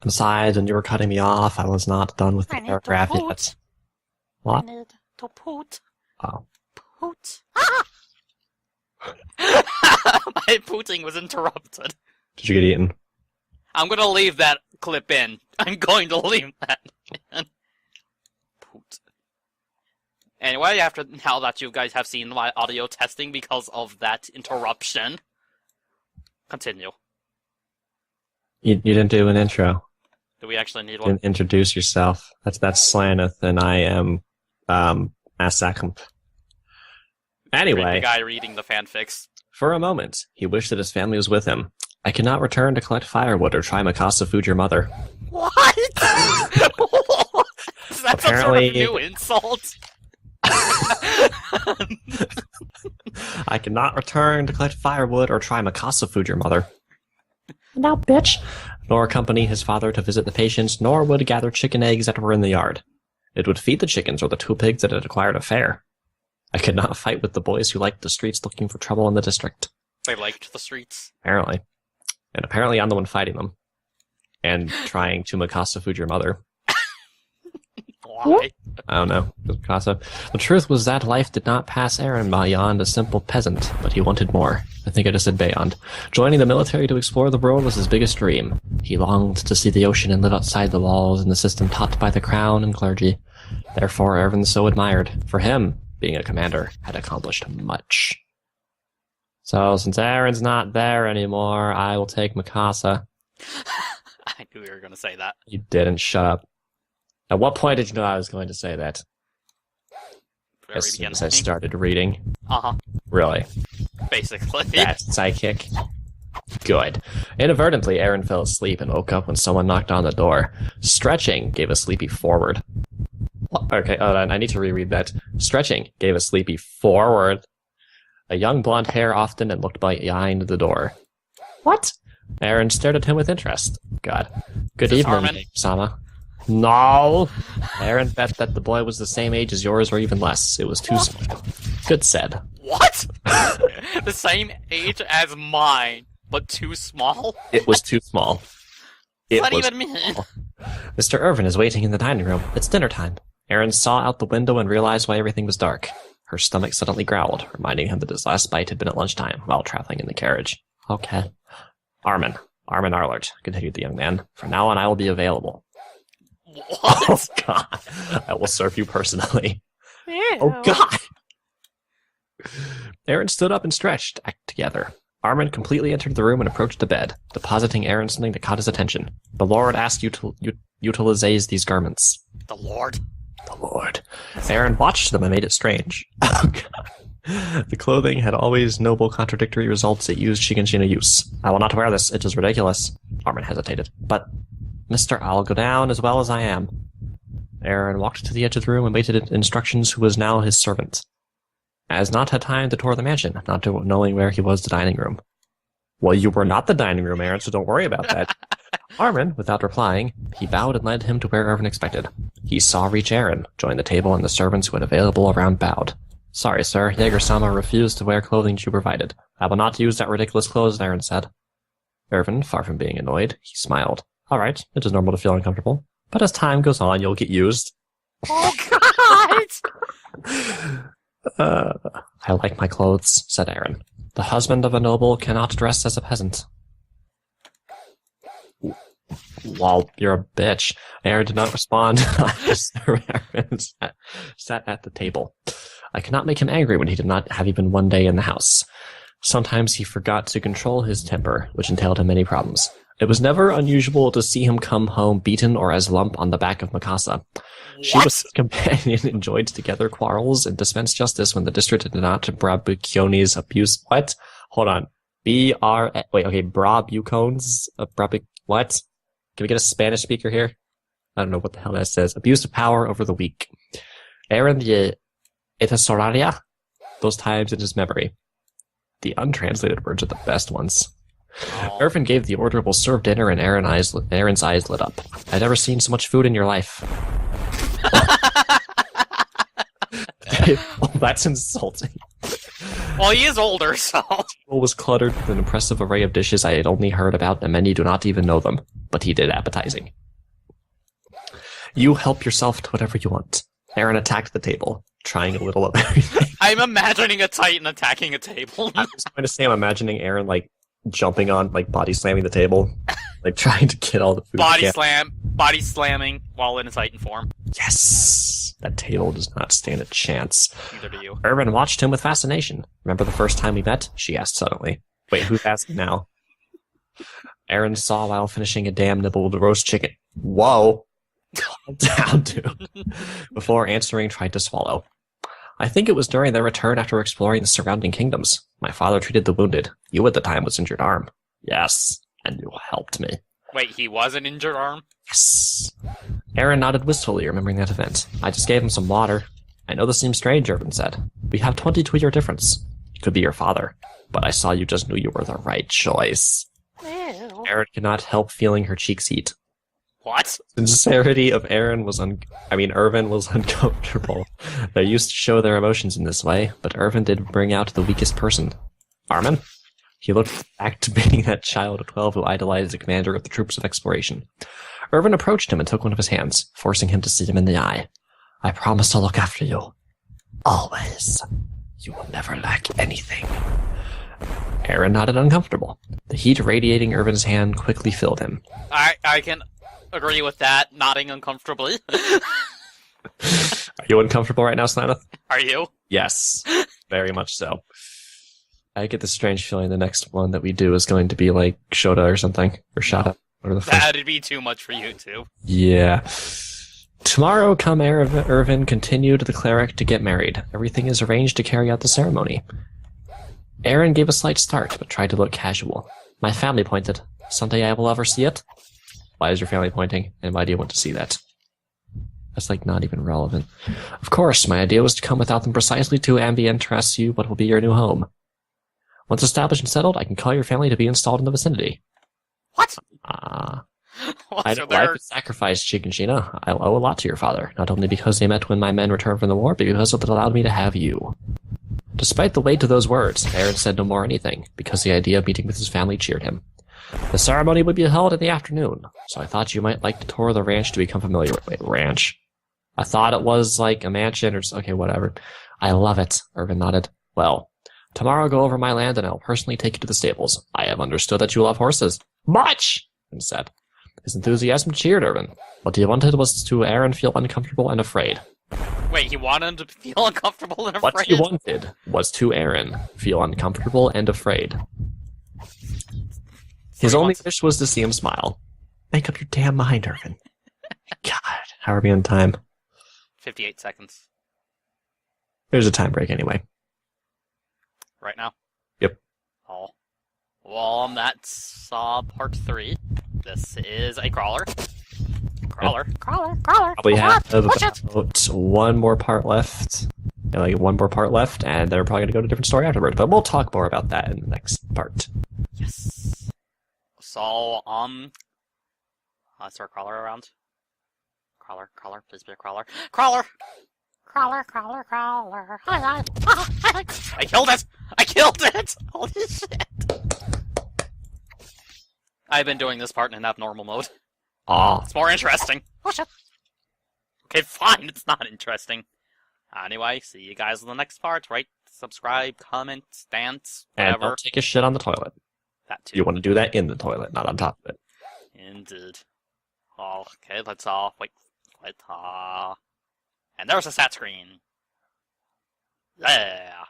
Besides, when you were cutting me off, I was not done with the I need to paragraph poot. yet. What? I need to poot. Oh. Poot. My pooting was interrupted. Did you get eaten? I'm gonna leave that clip in. I'm going to leave that in. Poot. Anyway, now that you guys have seen my audio testing because of that interruption, continue. You didn't do an intro. Do we actually need You one? didn't introduce yourself. That's Slanith, and I am Asakum. Anyway, The guy reading the fanfics. for a moment, he wished that his family was with him. I cannot return to collect firewood or try Mikasa food your mother. What? Is that some sort of Apparently- new insult? I cannot return to collect firewood or try Mikasa food your mother. Now, bitch. Nor accompany his father to visit the patients, nor would gather chicken eggs that were in the yard. It would feed the chickens or the 2 pigs that had acquired a fair. I could not fight with the boys who liked the streets looking for trouble in the district. They liked the streets. Apparently. And apparently I'm the one fighting them. And trying to Mikasa food your mother. Why? I don't know. Mikasa. The truth was that life did not pass Eren beyond a simple peasant, but he wanted more. I think I just said beyond. Joining the military to explore the world was his biggest dream. He longed to see the ocean and live outside the walls in the system taught by the crown and clergy. Therefore, Eren so admired. For him, being a commander had accomplished much. So, since Eren's not there anymore, I will take Mikasa. I knew you were going to say that. You didn't. Shut up. At what point did you know I was going to say that? Very As soon as I beginning. started reading. Uh-huh. Really? Basically. That's psychic. Good. Inadvertently, Eren fell asleep and woke up when someone knocked on the door. Stretching gave a sleepy forward. What? Okay, hold on. I need to reread that. Stretching gave a sleepy forward. A young blonde hair often and looked behind the door. What? Eren stared at him with interest. God. Good Is this evening, Armin? Sama. No! Eren bet that the boy was the same age as yours or even less. It was too small. Good said. What? The same age as mine, but too small? It was too small. It What does was that even mean? Mr. Irvin is waiting in the dining room. It's dinner time. Eren saw out the window and realized why everything was dark. Her stomach suddenly growled, reminding him that his last bite had been at lunchtime while traveling in the carriage. Okay. Armin Arlert, continued the young man. From now on, I will be available. Oh, What? God. I will serve you personally. Ew. Oh, God. Eren stood up and stretched, act together. Armin completely entered the room and approached the bed, depositing Eren something that caught his attention. The Lord asked you to utilize these garments. The Lord. The Lord. Eren watched them and made it strange. Oh, God. The clothing had always noble contradictory results it used Shiganshina use. I will not wear this. It is ridiculous. Armin hesitated. But, Mister, I'll go down as well as I am. Eren walked to the edge of the room and waited instructions who was now his servant. As not had time to tour the mansion, not knowing where he was the dining room. Well, you were not the dining room, Eren, so don't worry about that. Armin, without replying, he bowed and led him to where Eren expected. He saw reach Eren, join the table, and the servants who had available around bowed. Sorry, sir, Jaeger-sama refused to wear clothing you provided. I will not use that ridiculous clothes, Eren said. Irvin, far from being annoyed, he smiled. All right, it is normal to feel uncomfortable, but as time goes on, you'll get used. Oh, God! I like my clothes, said Eren. The husband of a noble cannot dress as a peasant. Well, you're a bitch. Eren did not respond. Eren sat at the table. I could not make him angry when he did not have even one day in the house. Sometimes he forgot to control his temper, which entailed him many problems. It was never unusual to see him come home beaten or as lump on the back of Mikasa. She was his companion, enjoyed together quarrels, and dispensed justice when the district did not Brabucone's abuse. What? Hold on. Brabucone's what? Can we get a Spanish speaker here? I don't know what the hell that says. Abuse of power over the weak. Eren the Etasoraria? Those times in his memory. The untranslated words are the best ones. Irvin gave the order, "We'll serve dinner," and Aaron's eyes lit up. I'd never seen so much food in your life. Well, that's insulting. Well, he is older, so... The table was cluttered with an impressive array of dishes I had only heard about, and many do not even know them. But he did appetizing. You help yourself to whatever you want. Aaron attacked the table, trying a little of everything. I'm imagining a Titan attacking a table. I was going to say, I'm imagining Aaron, like, jumping on, like, body slamming the table. Like, trying to get all the food. Body slamming while in a Titan form. Yes! That table does not stand a chance. Neither do you. Irvin watched him with fascination. Remember the first time we met? She asked suddenly. Wait, who's asking now? Aaron saw while finishing a damn nibble of the roast chicken. Whoa! Calm down, dude. Before answering, tried to swallow. I think it was during their return after exploring the surrounding kingdoms. My father treated the wounded. You at the time was injured arm. Yes, and you helped me. Wait, he was an injured arm? Yes. Aaron nodded wistfully, remembering that event. I just gave him some water. I know this seems strange, Irvin said. We have 22-year difference. He could be your father, but I saw you just knew you were the right choice. Ew. Aaron could not help feeling her cheeks heat. What? Sincerity of Irvin was uncomfortable. They used to show their emotions in this way, but Irvin did bring out the weakest person. Armin? He looked back to being that child of 12 who idolized the commander of the troops of exploration. Irvin approached him and took one of his hands, forcing him to see him in the eye. I promise to look after you. Always. You will never lack anything. Aaron nodded uncomfortable. The heat radiating Irvin's hand quickly filled him. I can agree with that, nodding uncomfortably. Are you uncomfortable right now, Slanith? Are you? Yes, very much so. I get the strange feeling the next one that we do is going to be like Shota or something, or Shota. Or the first. That'd be too much for you two. Yeah. Tomorrow, come Irvin continued the cleric to get married. Everything is arranged to carry out the ceremony. Aaron gave a slight start, but tried to look casual. My family pointed. Someday I will ever see it. Why is your family pointing, and why do you want to see that? That's, like, not even relevant. Of course, my idea was to come without them precisely to ambience you what will be your new home. Once established and settled, I can call your family to be installed in the vicinity. What? I don't like to sacrifice Shingeki. I owe a lot to your father, not only because they met when my men returned from the war, but because it allowed me to have you. Despite the weight of those words, Aaron said no more anything, because the idea of meeting with his family cheered him. The ceremony would be held in the afternoon, so I thought you might like to tour the ranch to become familiar with. Wait, ranch? I thought it was like a mansion or okay, whatever. I love it, Irvin nodded. Well, tomorrow go over my land and I'll personally take you to the stables. I have understood that you love horses. Much! Irvin said. His enthusiasm cheered Irvin. What he wanted was to Aaron feel uncomfortable and afraid. Wait, he wanted him to feel uncomfortable and afraid? What he wanted was to Aaron feel uncomfortable and afraid. His only wish was to see him smile. Make up your damn mind, Irvin. God, how are we on time? 58 seconds. There's a time break anyway. Right now? Yep. Oh. Well, that's part 3. This is a crawler. Crawler. Crawler. Probably have Push it. about one more part left. Yeah, like one more part left, and they're probably going to go to a different story afterwards. But we'll talk more about that in the next part. Yes. So, let's throw a crawler around. Crawler, please be a crawler. Crawler! Crawler. Hi. I killed it! Holy shit! I've been doing this part in abnormal mode. Aw. It's more interesting. Push it. Okay, fine, it's not interesting. Anyway, see you guys in the next part. Right? Subscribe, comment, dance, And whatever. don't take a shit on the toilet. That too. You want to do that in the toilet, not on top of it. Indeed. Oh, okay, let's wait. And there's a stat screen. Yeah.